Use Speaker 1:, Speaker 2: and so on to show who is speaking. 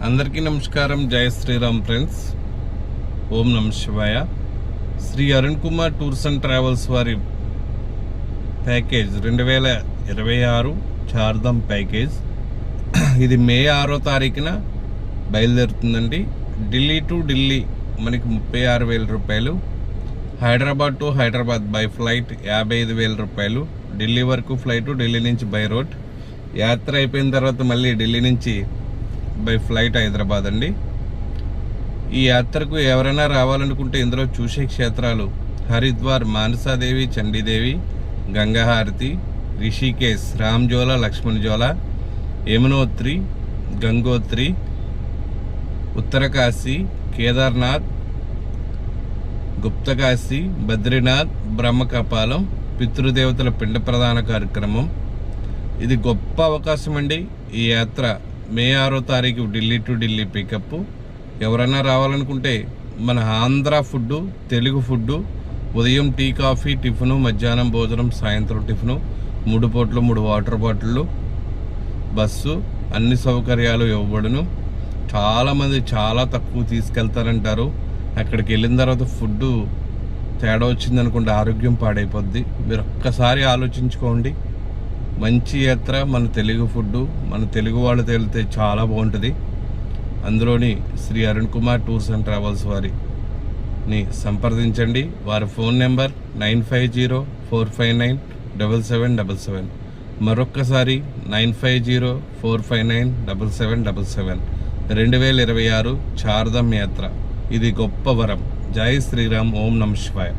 Speaker 1: అందరికీ నమస్కారం. జై శ్రీరామ్ ఫ్రెండ్స్. ఓం నమ శివాయ. Shri Arun Kumar tours and travels వారి ప్యాకేజ్ 2026 చార్ధామ్ ప్యాకేజ్. ఇది మే 6వ తారీఖున బయలుదేరుతుందండి. ఢిల్లీ టు ఢిల్లీ మనకి 36,000 రూపాయలు. Hyderabad to Hyderabad by flight 55,000 రూపాయలు. ఢిల్లీ వరకు ఫ్లైట్, ఢిల్లీ నుంచి బై రోడ్. యాత్ర అయిపోయిన తర్వాత మళ్ళీ ఢిల్లీ నుంచి బై ఫ్లైట్ హైదరాబాద్ అండి. ఈ యాత్రకు ఎవరైనా రావాలనుకుంటే ఇందులో చూసే క్షేత్రాలు హరిద్వార్, మానసాదేవి, చండీదేవి, గంగాహారతి, రిషికేశ్, రామ్జోలా, లక్ష్మణజోలా, యమునోత్రి, గంగోత్రి, ఉత్తరకాశీ, కేదార్నాథ్, గుప్తకాశీ, బద్రీనాథ్, బ్రహ్మకపాలం, పితృదేవతల పిండ ప్రదాన కార్యక్రమం. ఇది గొప్ప అవకాశం అండి. ఈ యాత్ర మే 6వ తారీఖు ఢిల్లీ టు ఢిల్లీ పికప్. ఎవరైనా రావాలనుకుంటే మన ఆంధ్ర ఫుడ్డు, తెలుగు ఫుడ్డు, ఉదయం టీ, కాఫీ, టిఫిను, మధ్యాహ్నం భోజనం, సాయంత్రం టిఫిను, 3 పూటలు 3 వాటర్ బాటిళ్ళు, బస్సు, అన్ని సౌకర్యాలు ఇవ్వబడును. చాలామంది చాలా తక్కువ తీసుకెళ్తారంటారు. అక్కడికి వెళ్ళిన తర్వాత ఫుడ్డు తేడా వచ్చిందనుకోండి, ఆరోగ్యం పాడైపోద్ది. మీరు ఒక్కసారి ఆలోచించుకోండి. మంచి యాత్ర, మన తెలుగు ఫుడ్డు, మన తెలుగు వాళ్ళు తేలితే చాలా బాగుంటుంది. అందులోని Shri Arun Kumar tours and travels వారిని సంప్రదించండి. వారి ఫోన్ నెంబర్ 9504597777. మరొక్కసారి 9504597777. 2026 చార్ధామ్ యాత్ర. ఇది గొప్ప వరం. జై శ్రీరామ్. ఓం నమ శివాయ.